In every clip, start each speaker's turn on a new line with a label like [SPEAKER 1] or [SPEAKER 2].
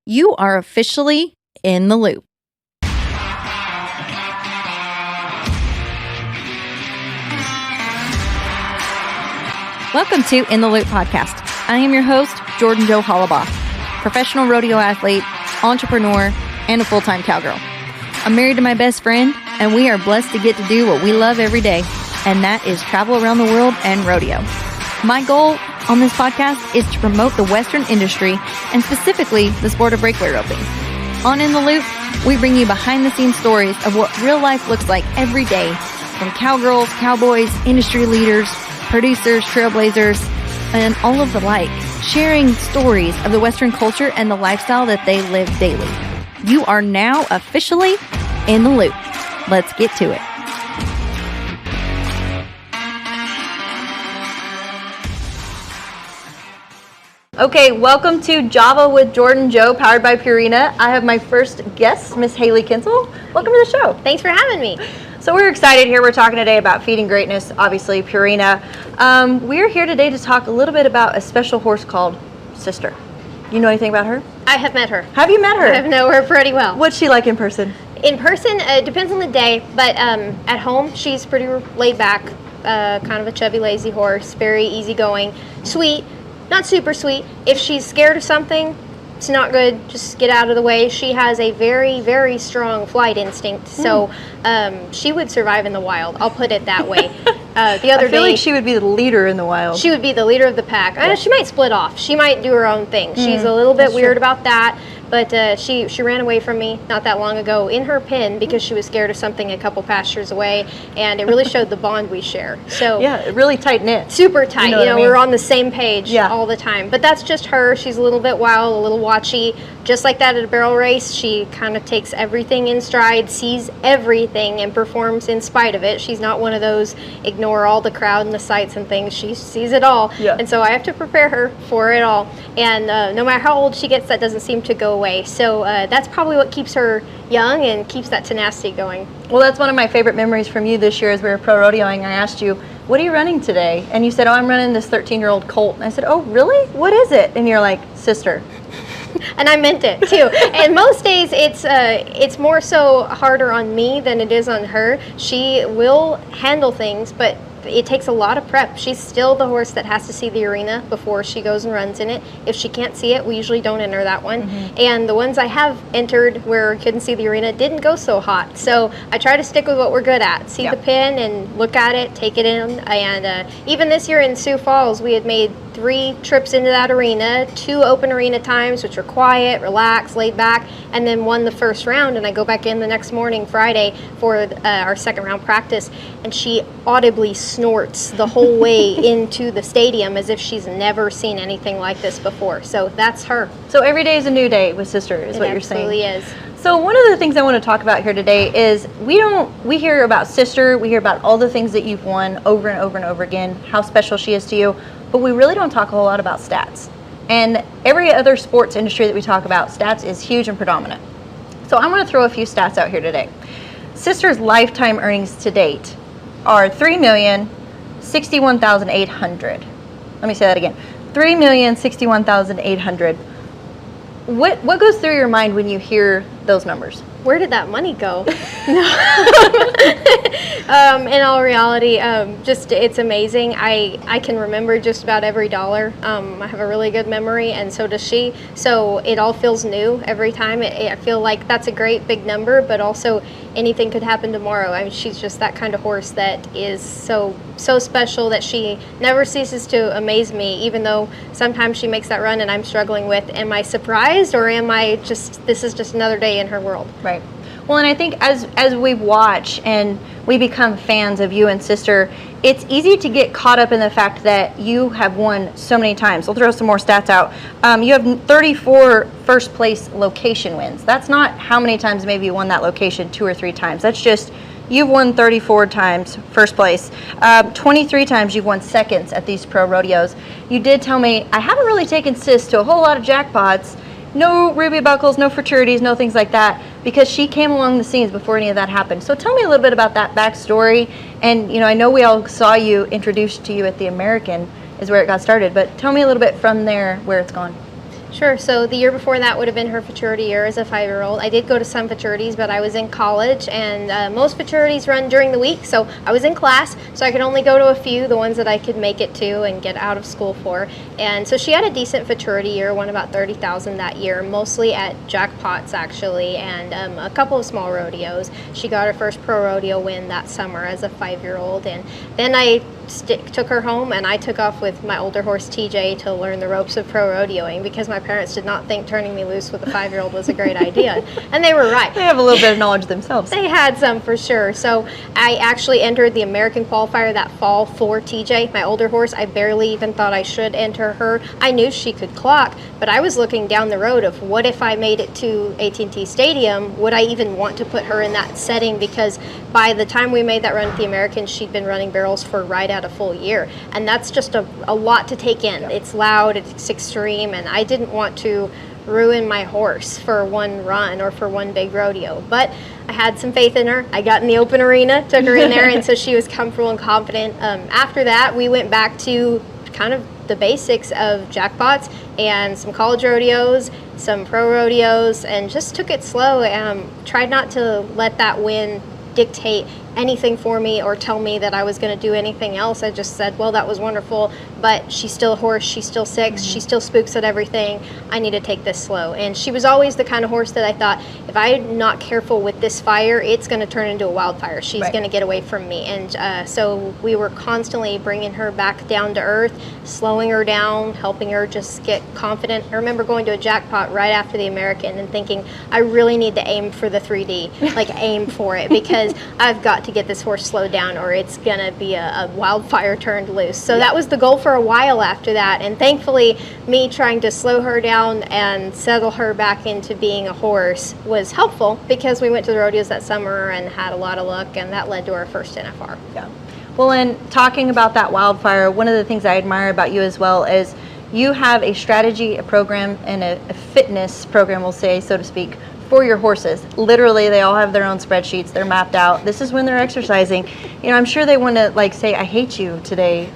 [SPEAKER 1] You are officially in the loop. Welcome to In the Loop podcast. I am your host, Jordan Jo Hollabaugh, professional rodeo athlete, entrepreneur, and a full-time cowgirl. I'm married to my best friend, and we are blessed to get to do what we love every day, and that is travel around the world and rodeo. My goal on this podcast is to promote the Western industry and specifically the sport of breakaway roping. On In the Loop, we bring you behind-the-scenes stories of what real life looks like every day from cowgirls, cowboys, industry leaders, producers, trailblazers, and all of the like, sharing stories of the Western culture and the lifestyle that they live daily. You are now officially in the loop. Let's get to it. Okay, welcome to Java with Jordan Jo, powered by Purina. I have my first guest, Miss Hailey Kinsel. Welcome to the show.
[SPEAKER 2] Thanks for having me.
[SPEAKER 1] So we're excited here. We're talking today about feeding greatness, obviously Purina. We're here today to talk a little bit about a special horse called Sister. You know anything about her?
[SPEAKER 2] I have met her.
[SPEAKER 1] Have you met her?
[SPEAKER 2] I know her pretty well.
[SPEAKER 1] What's she like in person?
[SPEAKER 2] In person, it depends on the day, but at home, she's pretty laid back, kind of a chubby, lazy horse, very easygoing, sweet, not super sweet. If she's scared of something, it's not good. Just get out of the way. She has a very, very strong flight instinct, so she would survive in the wild. I'll put it that way. The other
[SPEAKER 1] I feel
[SPEAKER 2] day,
[SPEAKER 1] like she would be the leader in the wild.
[SPEAKER 2] she would be the leader of the pack.
[SPEAKER 1] Yeah.
[SPEAKER 2] She might split off. She might do her own thing. She's a little bit
[SPEAKER 1] that's
[SPEAKER 2] weird
[SPEAKER 1] true.
[SPEAKER 2] about that, but she ran away from me not that long ago in her pen because she was scared of something a couple pastures away, and it really showed the bond we share. So
[SPEAKER 1] Yeah, really tight knit.
[SPEAKER 2] super tight.
[SPEAKER 1] You know what I mean?
[SPEAKER 2] We're on the same page
[SPEAKER 1] Yeah.
[SPEAKER 2] all the time. But that's just her. She's a little bit wild, a little watchy. Just like that at a barrel race, she kind of takes everything in stride, sees everything, and performs in spite of it. She's not one of those ignore all the crowd and the sights and things. She sees it all.
[SPEAKER 1] Yeah.
[SPEAKER 2] And so I have to prepare her for it all. And no matter how old she gets, that doesn't seem to go away. So that's probably what keeps her young and keeps that tenacity going.
[SPEAKER 1] Well, that's one of my favorite memories from you this year as we were pro rodeoing. I asked you, what are you running today? And you said, oh, I'm running this 13-year-old colt. And I said, oh, really? What is it? And you're like, Sister.
[SPEAKER 2] And I meant it too. And most days it's more so harder on me than it is on her. She will handle things, but it takes a lot of prep. She's still the horse that has to see the arena before she goes and runs in it. If she can't see it, we usually don't enter that one. And the ones I have entered where I couldn't see the arena didn't go so hot. So I try to stick with what we're good at. See
[SPEAKER 1] Yeah.
[SPEAKER 2] the pin and look at it, take it in. And even this year in Sioux Falls, we had made 3 trips into that arena, 2 open arena times, which are quiet, relaxed, laid back, and then won the first round. And I go back in the next morning, Friday, for our second round practice, and she audibly snorts the whole way into the stadium as if she's never seen anything like this before. So that's her.
[SPEAKER 1] So every day is a new day with Sister, is what you're saying.
[SPEAKER 2] It absolutely is.
[SPEAKER 1] So one of the things I want to talk about here today is we hear about Sister, we hear about all the things that you've won over and over and over again, how special she is to you, but we really don't talk a whole lot about stats. And every other sports industry that we talk about, stats is huge and predominant. So I'm going to throw a few stats out here today. Sister's lifetime earnings to date are $3,061,800. Let me say that again. $3,061,800. What goes through your mind when you hear those numbers?
[SPEAKER 2] Where did that money go? In all reality, just it's amazing. I can remember just about every dollar. I have a really good memory, and so does she. So it all feels new every time. I feel like that's a great big number, but also anything could happen tomorrow. I mean, she's just that kind of horse that is so special that she never ceases to amaze me, even though sometimes she makes that run and I'm struggling with, am I surprised or am I just, this is just another day in her world?
[SPEAKER 1] Right. Well, and I think as we watch and we become fans of you and Sister, it's easy to get caught up in the fact that you have won so many times. We'll throw some more stats out. You have 34 first place location wins. That's not how many times maybe you won that location 2 or 3 times. That's just you've won 34 times first place. 23 times you've won seconds at these pro rodeos. You did tell me, I haven't really taken Sis to a whole lot of jackpots. No ruby buckles, no fraternities, no things like that, because she came along the scenes before any of that happened. So tell me a little bit about that backstory. And I know we all saw you introduced to you at the American is where it got started, but tell me a little bit from there where it's gone.
[SPEAKER 2] Sure. So the year before that would have been her futurity year as a 5-year-old. I did go to some futurities, but I was in college, and most futurities run during the week. So I was in class, so I could only go to a few, the ones that I could make it to and get out of school for. And so she had a decent futurity year, won about 30,000 that year, mostly at jackpots actually, and a couple of small rodeos. She got her first pro rodeo win that summer as a 5-year-old, and then I took her home, and I took off with my older horse TJ to learn the ropes of pro rodeoing, because my parents did not think turning me loose with a 5-year-old was a great idea, and they were right.
[SPEAKER 1] They have a little bit of knowledge themselves.
[SPEAKER 2] They had some for sure. So I actually entered the American qualifier that fall for TJ, my older horse. I barely even thought I should enter her. I knew she could clock, but I was looking down the road of what if I made it to AT&T Stadium, would I even want to put her in that setting, because by the time we made that run at the Americans, she'd been running barrels for right at a full year, and that's just a lot to take in. It's loud, it's extreme, and I didn't want to ruin my horse for one run or for one big rodeo, but I had some faith in her. I got in the open arena, took her in there, and so she was comfortable and confident. After that, we went back to kind of the basics of jackpots and some college rodeos, some pro rodeos, and just took it slow, and tried not to let that win dictate anything for me or tell me that I was going to do anything else. I just said, well, that was wonderful, but she's still a horse, she's still 6, she still spooks at everything. I need to take this slow. And she was always the kind of horse that I thought, if I'm not careful with this fire, it's going to turn into a wildfire. She's going to get away from me. And so we were constantly bringing her back down to earth, slowing her down, helping her just get confident. I remember going to a jackpot right after the American and thinking, I really need to aim for the 3D, like aim for it, because I've got to get this horse slowed down or it's gonna be a wildfire turned loose. So that was the goal for a while after that, and thankfully me trying to slow her down and settle her back into being a horse was helpful, because we went to the rodeos that summer and had a lot of luck, and that led to our first NFR.
[SPEAKER 1] Yeah. Well, in talking about that wildfire, one of the things I admire about you as well is you have a strategy, a program, and a fitness program, we'll say, so to speak, for your horses. Literally, they all have their own spreadsheets. They're mapped out. This is when they're exercising. You know, I'm sure they want to like say, I hate you today.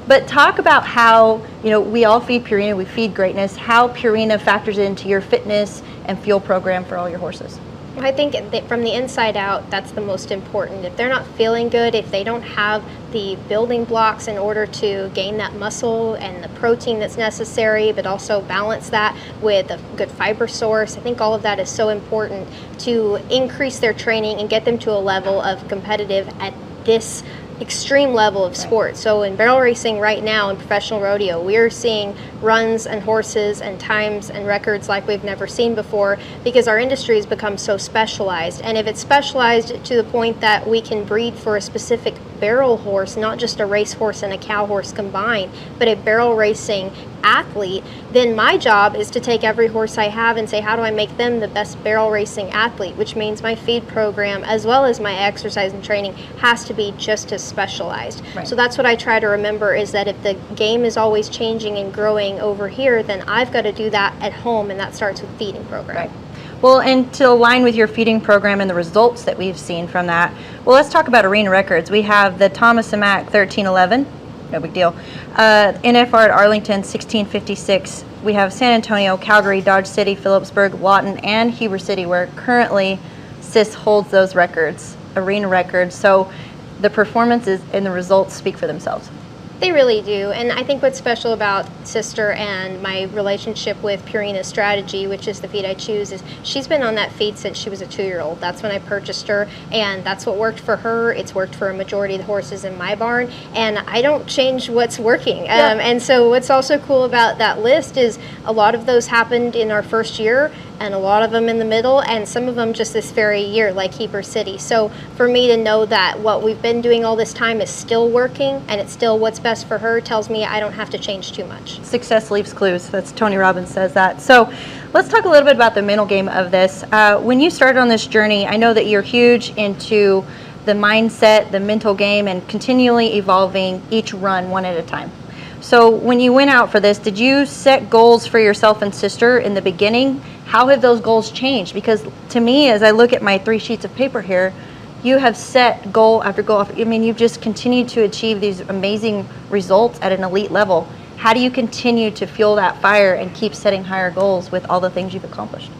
[SPEAKER 1] But talk about how, you know, we all feed Purina, we feed greatness, how Purina factors into your fitness and fuel program for all your horses.
[SPEAKER 2] I think that from the inside out, that's the most important. If they're not feeling good, if they don't have the building blocks in order to gain that muscle and the protein that's necessary, but also balance that with a good fiber source, I think all of that is so important to increase their training and get them to a level of competitive at this extreme level of sport. So in barrel racing right now in professional rodeo, we are seeing runs and horses and times and records like we've never seen before, because our industry has become so specialized. And if it's specialized to the point that we can breed for a specific barrel horse, not just a race horse and a cow horse combined, but a barrel racing athlete, then my job is to take every horse I have and say, how do I make them the best barrel racing athlete? Which means my feed program as well as my exercise and training has to be just as specialized. Right. So that's what I try to remember, is that if the game is always changing and growing over here, then I've got to do that at home, and that starts with feeding program.
[SPEAKER 1] Right. Well, and to align with your feeding program and the results that we've seen from that, well, let's talk about arena records. We have the Thomas and Mack 1311, no big deal. NFR at Arlington 1656. We have San Antonio, Calgary, Dodge City, Phillipsburg, Lawton, and Heber City, where currently SIS holds those records, arena records. So the performances and the results speak for themselves.
[SPEAKER 2] They really do, and I think what's special about Sister and my relationship with Purina Strategy, which is the feed I choose, is she's been on that feed since she was a 2-year-old. That's when I purchased her, and that's what worked for her. It's worked for a majority of the horses in my barn, and I don't change what's working.
[SPEAKER 1] Yeah.
[SPEAKER 2] And so what's also cool about that list is a lot of those happened in our first year, and a lot of them in the middle, and some of them just this very year, like Heber City. So for me to know that what we've been doing all this time is still working, and it's still what's best for her, tells me I don't have to change too much.
[SPEAKER 1] Success leaves clues. That's Tony Robbins says that. So let's talk a little bit about the mental game of this. When you started on this journey, I know that you're huge into the mindset, the mental game, and continually evolving each run one at a time. So when you went out for this, did you set goals for yourself and sister in the beginning? How have those goals changed? Because to me, as I look at my 3 sheets of paper here, you have set goal after goal. I mean, you've just continued to achieve these amazing results at an elite level. How do you continue to fuel that fire and keep setting higher goals with all the things you've accomplished?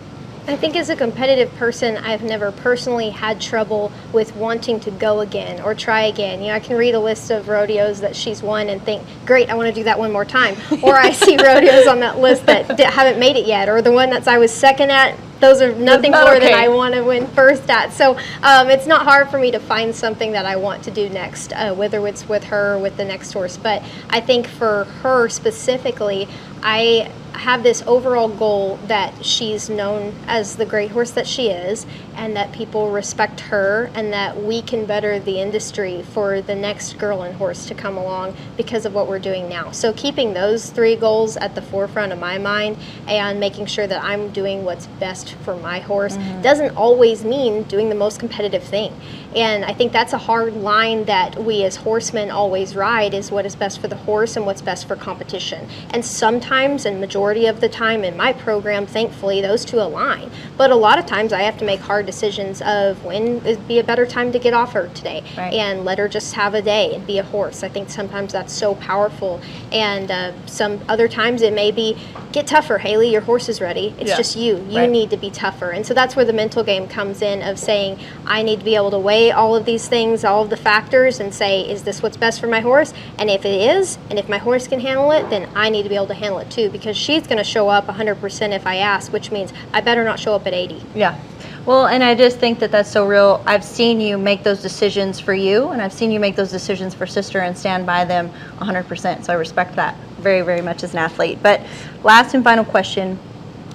[SPEAKER 2] I think as a competitive person, I've never personally had trouble with wanting to go again or try again. I can read a list of rodeos that she's won and think, great, I want to do that one more time. Or I see rodeos on that list that haven't made it yet, or the one that I was second at. Those are nothing more than I want to win first at. So it's not hard for me to find something that I want to do next, whether it's with her or with the next horse. But I think for her specifically, I have this overall goal that she's known as the great horse that she is, and that people respect her, and that we can better the industry for the next girl and horse to come along because of what we're doing now. So keeping those 3 goals at the forefront of my mind and making sure that I'm doing what's best for my horse doesn't always mean doing the most competitive thing. And I think that's a hard line that we as horsemen always ride, is what is best for the horse and what's best for competition. And sometimes, and majority of the time in my program, thankfully, those two align. But a lot of times I have to make hard decisions of when would be a better time to get off her today, and let her just have a day and be a horse. I think sometimes that's so powerful. And some other times it may be, get tougher, Hailey, your horse is ready. It's just you need to be tougher. And so that's where the mental game comes in, of saying, I need to be able to weigh all of these things, all of the factors, and say, is this what's best for my horse? And if it is, and if my horse can handle it, then I need to be able to handle it too, because she's going to show up 100% if I ask, which means I better not show up at 80.
[SPEAKER 1] Yeah. Well, and I just think that that's so real. I've seen you make those decisions for you, and I've seen you make those decisions for sister and stand by them 100%. So I respect that very, very much as an athlete. But last and final question.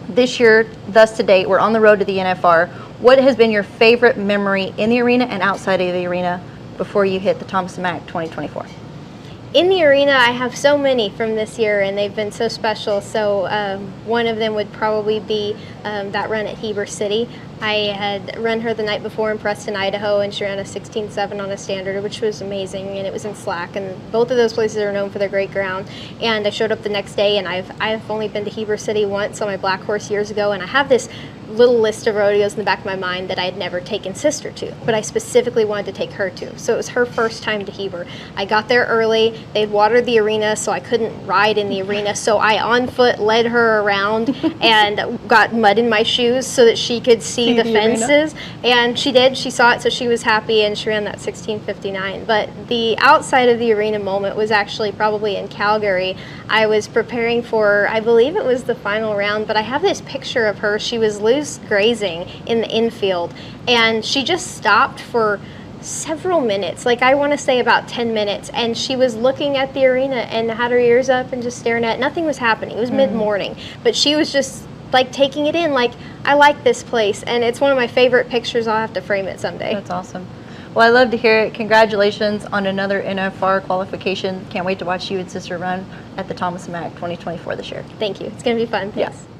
[SPEAKER 1] This year, thus to date, we're on the road to the NFR. What has been your favorite memory in the arena and outside of the arena before you hit the Thomas & Mack 2024?
[SPEAKER 2] In the arena, I have so many from this year, and they've been so special. So one of them would probably be that run at Heber City. I had run her the night before in Preston, Idaho, and she ran a 16.7 on a standard, which was amazing, and it was in slack. And both of those places are known for their great ground. And I showed up the next day, and I've only been to Heber City once on my black horse years ago, and I have this little list of rodeos in the back of my mind that I had never taken sister to, but I specifically wanted to take her to. So it was her first time to Heber. I got there early. They'd watered the arena, so I couldn't ride in the arena. So I on foot led her around and got mud in my shoes so that she could see the fences. And she did. She saw it, so she was happy, and she ran that 16:59. But the outside of the arena moment was actually probably in Calgary. I was preparing for, I believe it was the final round, but I have this picture of her. She was loose grazing in the infield, and she just stopped for several minutes, like I want to say about 10 minutes, and she was looking at the arena and had her ears up and just staring at it. Nothing was happening. It was mid-morning, but she was just like taking it in, like, I like this place, and it's one of my favorite pictures. I'll have to frame it someday.
[SPEAKER 1] That's awesome. Well, I love to hear it. Congratulations on another NFR qualification. Can't wait to watch you and sister run at the Thomas & Mack 2024 this year.
[SPEAKER 2] Thank you. It's going to be fun. Thanks.
[SPEAKER 1] Yeah.